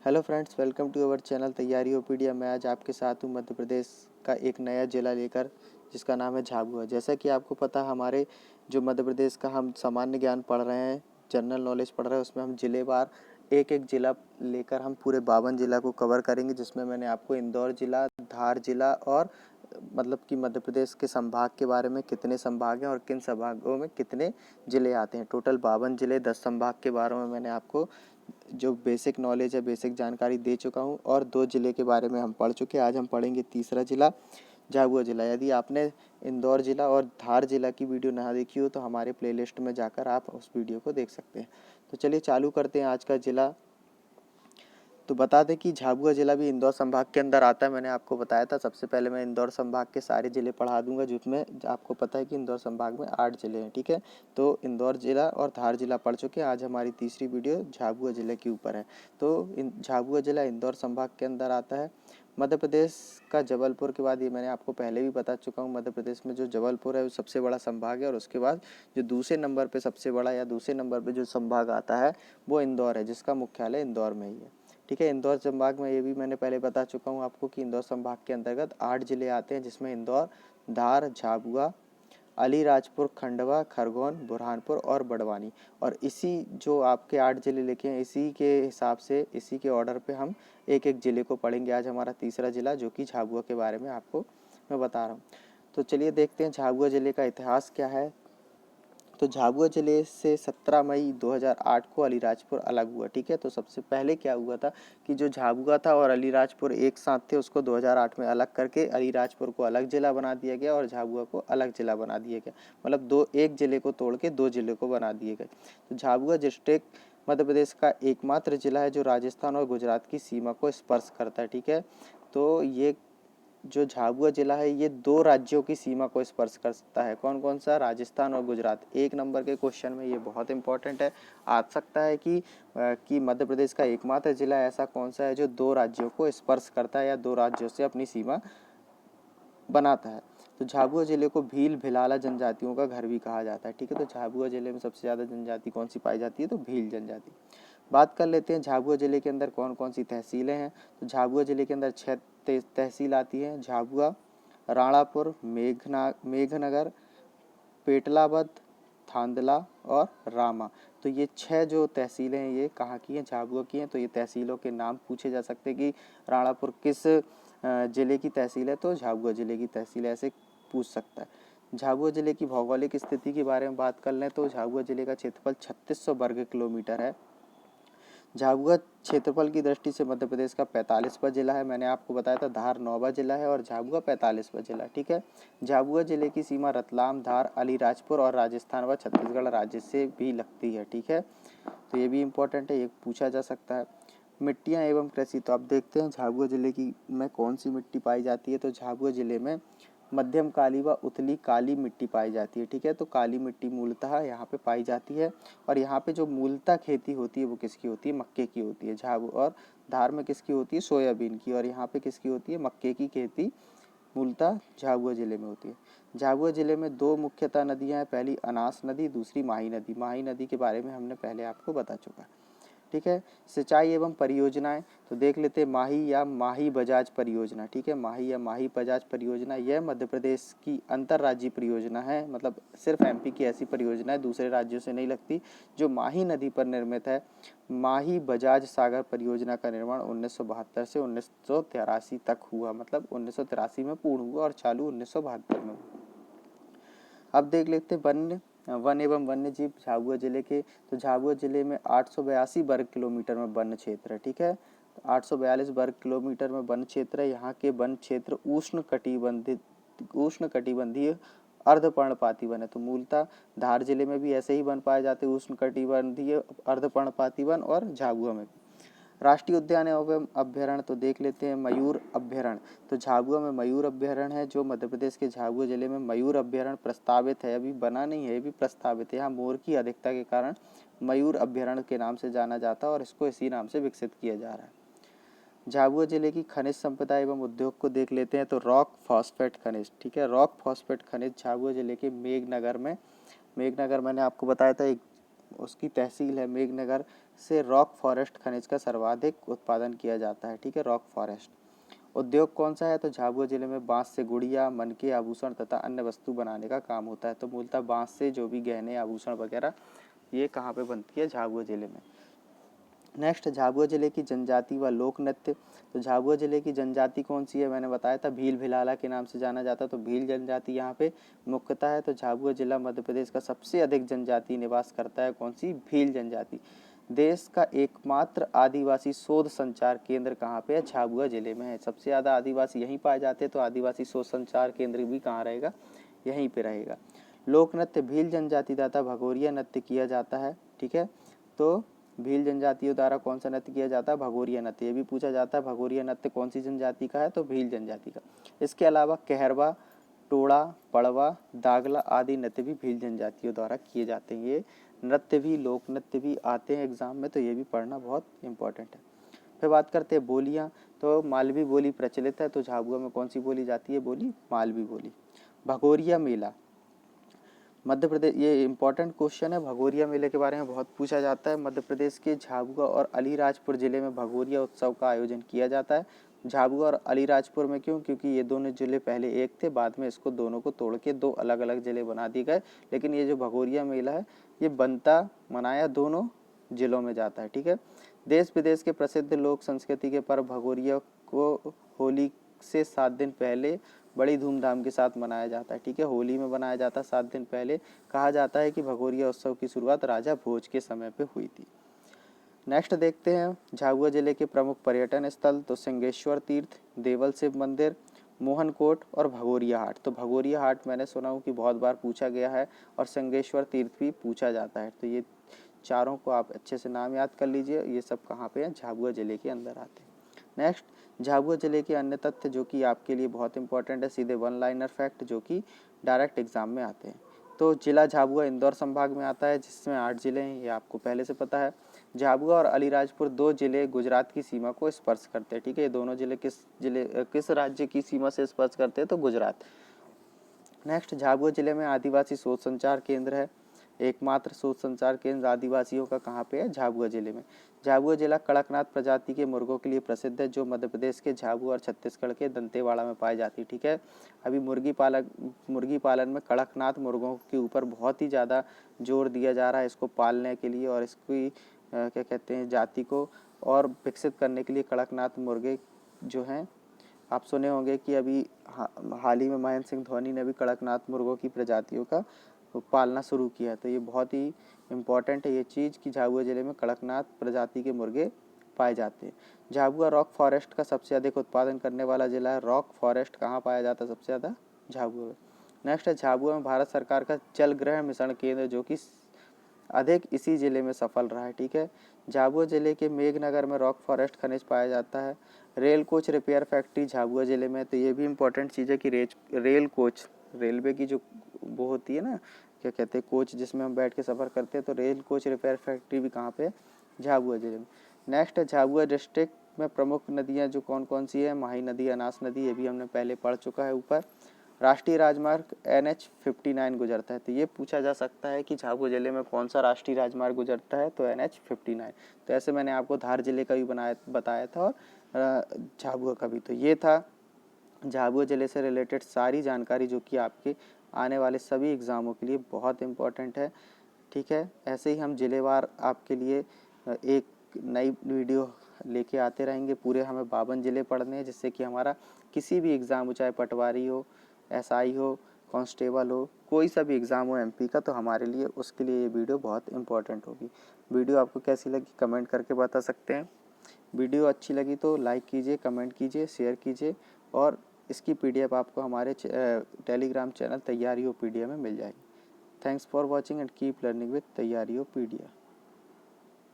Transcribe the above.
Hello friends, welcome to our channel तैयारी ओपीडिया। मैं आज आपके साथ हूँ मध्य प्रदेश का एक नया ज़िला लेकर, जिसका नाम है झाबुआ। जैसा कि आपको पता, हमारे जो मध्य प्रदेश का हम सामान्य ज्ञान पढ़ रहे हैं, जनरल नॉलेज पढ़ रहे हैं, उसमें हम ज़िलेवार एक एक ज़िला लेकर हम पूरे 52 ज़िला को कवर करेंगे, जिसमें मैंने आपको इंदौर ज़िला, धार ज़िला और मतलब कि मध्य प्रदेश के संभाग के बारे में, कितने संभाग हैं और किन संभागों में कितने ज़िले आते हैं। टोटल 52 ज़िले, 10 संभाग के बारे में मैंने आपको जो बेसिक नॉलेज है, बेसिक जानकारी दे चुका हूँ और 2 ज़िले के बारे में हम पढ़ चुके हैं। आज हम पढ़ेंगे तीसरा ज़िला, झाबुआ ज़िला। यदि आपने इंदौर ज़िला और धार ज़िला की वीडियो ना देखी हो तो हमारे प्लेलिस्ट में जाकर आप उस वीडियो को देख सकते हैं। तो चलिए चालू करते हैं आज का ज़िला। तो बता दें कि झाबुआ ज़िला भी इंदौर संभाग के अंदर आता है। मैंने आपको बताया था। सबसे पहले मैं इंदौर संभाग के सारे ज़िले पढ़ा दूंगा, जिसमें आपको पता है कि इंदौर संभाग में 8 ज़िले हैं। ठीक है, तो इंदौर ज़िला और धार ज़िला पढ़ चुके हैं। आज हमारी तीसरी वीडियो झाबुआ ज़िले के ऊपर है। तो झाबुआ ज़िला इंदौर संभाग के अंदर आता है। मध्य प्रदेश का जबलपुर के बाद, ये मैंने आपको पहले भी बता चुका हूँ, मध्य प्रदेश में जो जबलपुर है वो सबसे बड़ा संभाग है। और उसके बाद जो दूसरे नंबर पे सबसे बड़ा या दूसरे नंबर पे जो संभाग आता है वो इंदौर है, जिसका मुख्यालय इंदौर में ही है। ठीक है, इंदौर संभाग में ये भी मैंने पहले बता चुका हूँ आपको कि इंदौर संभाग के अंतर्गत 8 ज़िले आते हैं, जिसमें इंदौर, धार, झाबुआ, अलीराजपुर, खंडवा, खरगोन, बुरहानपुर और बड़वानी। और इसी जो आपके 8 ज़िले लिखे हैं, इसी के हिसाब से, इसी के ऑर्डर पे हम एक एक ज़िले को पढ़ेंगे। आज हमारा तीसरा ज़िला, जो कि झाबुआ के बारे में आपको मैं बता रहा हूँ। तो चलिए देखते हैं झाबुआ ज़िले का इतिहास क्या है। तो झाबुआ जिले से 17 मई 2008 को अलीराजपुर अलग हुआ। ठीक है, तो सबसे पहले क्या हुआ था कि जो झाबुआ था और अलीराजपुर एक साथ थे, उसको 2008 में अलग करके अलीराजपुर को अलग ज़िला बना दिया गया और झाबुआ को अलग ज़िला बना दिया गया। मतलब एक ज़िले को तोड़ के 2 ज़िले को बना दिए गए। तो झाबुआ डिस्ट्रिक्ट मध्य प्रदेश का एकमात्र ज़िला है जो राजस्थान और गुजरात की सीमा को स्पर्श करता है। ठीक है, तो ये जो झाबुआ जिला है ये 2 राज्यों की सीमा को स्पर्श कर सकता है। कौन कौन सा? राजस्थान और गुजरात। एक नंबर के क्वेश्चन में ये बहुत इंपॉर्टेंट है, आ सकता है कि मध्य प्रदेश का एकमात्र जिला ऐसा कौन सा है जो 2 राज्यों को स्पर्श करता है या 2 राज्यों से अपनी सीमा बनाता है। तो झाबुआ जिले को भील भिलाला जनजातियों का घर भी कहा जाता है। ठीक है, तो झाबुआ जिले में सबसे ज़्यादा जनजाति कौन सी पाई जाती है? तो भील जनजाति। बात कर लेते हैं झाबुआ जिले के अंदर कौन कौन सी तहसीलें हैं। तो झाबुआ जिले के अंदर 6 तहसील आती हैं: झाबुआ, राणापुर, मेघनगर, पेटलाबद, थांदला और रामा। तो ये 6 जो तहसीलें हैं ये कहाँ की हैं? झाबुआ की हैं। तो ये तहसीलों के नाम पूछे जा सकते हैं कि राणापुर किस जिले की तहसील है? तो झाबुआ जिले की तहसील है, ऐसे पूछ सकता है। झाबुआ जिले की भौगोलिक स्थिति के बारे में बात कर लें तो झाबुआ जिले का क्षेत्रफल 3600 वर्ग किलोमीटर है। झाबुआ क्षेत्रफल की दृष्टि से मध्य प्रदेश का 45वां जिला है। मैंने आपको बताया था धार 9वां जिला है और झाबुआ 45वां जिला। ठीक है, झाबुआ जिले की सीमा रतलाम, धार, अलीराजपुर और राजस्थान व छत्तीसगढ़ राज्य से भी लगती है। ठीक है, तो ये भी इम्पोर्टेंट है, ये पूछा जा सकता है। मिट्टियाँ एवं कृषि। तो अब देखते हैं झाबुआ जिले की में कौन सी मिट्टी पाई जाती है। तो झाबुआ जिले में मध्यम काली व उथली काली मिट्टी पाई जाती है। ठीक है, तो काली मिट्टी मूलतः यहाँ पे पाई जाती है। और यहाँ पे जो मूलतः खेती होती है वो किसकी होती है? मक्के की होती है। झाबुआ और धार में किसकी होती है? सोयाबीन की। और यहाँ पे किसकी होती है? मक्के की खेती मूलतः झाबुआ जिले में होती है। झाबुआ जिले में 2 मुख्यतः नदियाँ हैं, पहली अनास नदी, दूसरी माही नदी। माही नदी के बारे में हमने पहले आपको बता चुका है। ठीक है, सिंचाई एवं परियोजनाएं। तो देख लेते हैं माही या माही बजाज परियोजना। ठीक है, माही या माही बजाज परियोजना यह मध्य प्रदेश की अंतर्राज्यीय परियोजना है। मतलब सिर्फ एमपी की ऐसी परियोजना है, दूसरे राज्यों से नहीं लगती, जो माही नदी पर निर्मित है। माही बजाज सागर परियोजना का निर्माण 1972 से 1983 तक हुआ। मतलब 1983 में पूर्ण हुआ और चालू 1972 में हुआ। अब देख लेते हैं वन एवं वन्य जीव झाबुआ जिले के। तो झाबुआ जिले में 882 वर्ग किलोमीटर में वन क्षेत्र है। ठीक है, 842 वर्ग किलोमीटर में वन क्षेत्र है। यहाँ के वन क्षेत्र उष्ण कटिबंधीय अर्धपर्णपाती वन है। तो मूलतः धार जिले में भी ऐसे ही वन पाए जाते हैं, उष्ण कटिबंधीय अर्धपर्णपाती वन, और झाबुआ में। राष्ट्रीय उद्यान एवं अभ्यारण्य। तो देख लेते हैं मयूर अभ्यारण्य। तो झाबुआ में मयूर अभ्यारण्य है, जो मध्य प्रदेश के झाबुआ जिले में मयूर अभ्यारण्य प्रस्तावित है। अभी बना नहीं है, अभी प्रस्तावित है। यहाँ मोर की अधिकता के कारण मयूर अभ्यारण्य के नाम से जाना जाता है और इसको इसी नाम से विकसित किया जा रहा है। झाबुआ जिले की खनिज संपदा एवं उद्योग को देख लेते हैं। तो रॉक फॉस्फेट खनिज। ठीक है, रॉक फॉस्फेट खनिज झाबुआ जिले के मेघनगर मैंने आपको बताया था, एक उसकी तहसील है मेघनगर। से रॉक फॉरेस्ट खनिज का सर्वाधिक उत्पादन किया जाता है। ठीक है, रॉक फॉरेस्ट। उद्योग कौन सा है? तो झाबुआ जिले में बांस से गुड़िया, मनके, आभूषण तथा अन्य वस्तु बनाने का काम होता है। तो मूलतः बांस से जो भी गहने, आभूषण वगैरह ये कहाँ पे बनती है? झाबुआ जिले में। नेक्स्ट, झाबुआ जिले की जनजाति व लोक नृत्य। तो झाबुआ जिले की जनजाति कौन सी है? मैंने बताया था भील भिलाला के नाम से जाना जाता है। तो भील जनजाति यहाँ पे मुख्यतः है। तो झाबुआ जिला मध्य प्रदेश का सबसे अधिक जनजाति निवास करता है। कौन सी? भील जनजाति। देश का एकमात्र आदिवासी शोध संचार केंद्र कहाँ पे है? झाबुआ जिले में है। सबसे ज़्यादा आदिवासी यहीं पाए जाते हैं, तो आदिवासी शोध संचार केंद्र भी कहाँ रहेगा? यहीं पे रहेगा। लोक नृत्य भील जनजाति तथा भगोरिया नृत्य किया जाता है। ठीक है, तो भील जनजातियों द्वारा कौन सा नृत्य किया जाता है? भगोरिया नृत्य। ये भी पूछा जाता है भगोरिया नृत्य कौन सी जनजाति का है? तो भील जनजाति का। इसके अलावा कहरवा, टोड़ा, पड़वा, दागला आदि नृत्य भी भील जनजातियों द्वारा किए जाते हैं। ये नृत्य भी, लोक नृत्य भी आते हैं एग्जाम में, तो ये भी पढ़ना बहुत इंपॉर्टेंट है। फिर बात करते हैं बोलियाँ। तो मालवी बोली प्रचलित है। तो झाबुआ में कौन सी बोली जाती है बोली? मालवी बोली। भगोरिया मेला मध्य प्रदेश, ये इंपॉर्टेंट क्वेश्चन है। भगोरिया मेले के बारे में बहुत पूछा जाता है। मध्य प्रदेश के झाबुआ और अलीराजपुर जिले में भगोरिया उत्सव का आयोजन किया जाता है। झाबुआ और अलीराजपुर में क्यों? क्योंकि ये दोनों जिले पहले एक थे, बाद में इसको दोनों को तोड़ के दो अलग अलग जिले बना दिए गए। लेकिन ये जो भगोरिया मेला है ये बनता मनाया दोनों जिलों में जाता है। ठीक है, देश विदेश के प्रसिद्ध लोक संस्कृति के पर्व भगोरिया को होली से 7 दिन पहले बड़ी धूमधाम के साथ मनाया जाता है। ठीक है, होली में बनाया जाता है 7 दिन पहले। कहा जाता है कि भगोरिया उत्सव की शुरुआत राजा भोज के समय पे हुई थी। नेक्स्ट देखते हैं झाबुआ जिले के प्रमुख पर्यटन स्थल। तो सिंहेश्वर तीर्थ, देवल शिव मंदिर, मोहनकोट और भगोरिया हाट। तो भगोरिया हाट मैंने सुना हूँ कि बहुत बार पूछा गया है, और सिंहेश्वर तीर्थ भी पूछा जाता है। तो ये चारों को आप अच्छे से नाम याद कर लीजिए। ये सब कहाँ पे हैं? झाबुआ जिले के अंदर आते हैं। नेक्स्ट, झाबुआ जिले के अन्य तथ्य जो कि आपके लिए बहुत इंपॉर्टेंट है, सीधे वन लाइनर फैक्ट जो कि डायरेक्ट एग्जाम में आते हैं। तो जिला झाबुआ इंदौर संभाग में आता है, जिसमें 8 जिले हैं, ये आपको पहले से पता है। झाबुआ और अलीराजपुर 2 जिले गुजरात की सीमा को स्पर्श करते हैं। ठीक है, ये दोनों जिले किस राज्य की सीमा से स्पर्श करते हैं? तो गुजरात। नेक्स्ट, झाबुआ जिले में आदिवासी शोध संचार केंद्र है। एकमात्र शोध संचार केंद्र आदिवासियों का कहाँ पे है? झाबुआ जिले में। झाबुआ जिला कड़कनाथ प्रजाति के मुर्गों के लिए प्रसिद्ध है, जो मध्य प्रदेश के झाबुआ और छत्तीसगढ़ के दंतेवाड़ा में पाई जाती है। ठीक है, अभी मुर्गी पालन में कड़कनाथ मुर्गों के ऊपर बहुत ही ज़्यादा जोर दिया जा रहा है, इसको पालने के लिए और इसकी क्या कहते हैं जाति को और विकसित करने के लिए। कड़कनाथ मुर्गे जो हैं, आप सुने होंगे कि अभी हाल ही में महेंद्र सिंह धोनी ने भी कड़कनाथ मुर्गों की प्रजातियों का पालना शुरू किया है। तो ये बहुत ही इम्पॉर्टेंट है ये चीज़ कि झाबुआ जिले में कड़कनाथ प्रजाति के मुर्गे पाए जाते हैं। झाबुआ रॉक फॉरेस्ट का सबसे अधिक उत्पादन करने वाला जिला है। रॉक फॉरेस्ट कहाँ पाया जाता है सबसे ज़्यादा? झाबुआ में। नेक्स्ट है, झाबुआ में भारत सरकार का जल ग्रहण मिशन केंद्र जो कि अधिक इसी जिले में सफल रहा है। ठीक है, झाबुआ जिले के मेघनगर में रॉक फॉरेस्ट खनिज पाया जाता है। Rail coach repair factory Jhabua जिले में। तो ये भी इम्पोर्टेंट चीज़ है कि रेल कोच, रेलवे की जो वो होती है ना, क्या कहते हैं, कोच जिसमें हम बैठ के सफ़र करते हैं, तो रेल कोच रिपेयर फैक्ट्री भी कहाँ पे है? झाबुआ जिले में। नेक्स्ट है, झाबुआ डिस्ट्रिक्ट में प्रमुख नदियाँ जो कौन कौन सी है? माही नदी, अनास नदी, ये भी हमने पहले पढ़ चुका है ऊपर। राष्ट्रीय राजमार्ग NH 59 गुजरता है। तो ये पूछा जा सकता है कि झाबुआ जिले में कौन सा राष्ट्रीय राजमार्ग गुजरता है? तो NH 59। तो ऐसे मैंने आपको धार जिले का भी बताया था और झाबुआ का भी। तो ये था झाबुआ जिले से रिलेटेड सारी जानकारी जो कि आपके आने वाले सभी एग्ज़ामों के लिए बहुत इम्पोर्टेंट है। ठीक है, ऐसे ही हम जिलेवार आपके लिए एक नई वीडियो लेके आते रहेंगे। पूरे हमें 52 ज़िले पढ़ने हैं, जिससे कि हमारा किसी भी एग्ज़ाम हो, चाहे पटवारी हो, SI हो, कांस्टेबल हो, कोई सा भी एग्ज़ाम हो MP का, तो हमारे लिए उसके लिए ये वीडियो बहुत इंपॉर्टेंट होगी। वीडियो आपको कैसी लगी कमेंट करके बता सकते हैं। वीडियो अच्छी लगी तो लाइक कीजिए, कमेंट कीजिए, शेयर कीजिए, और इसकी PDF आपको हमारे टेलीग्राम चैनल तैयारी हो PDF में मिल जाएगी। Thanks for watching and keep learning with तैयारी हो PDF।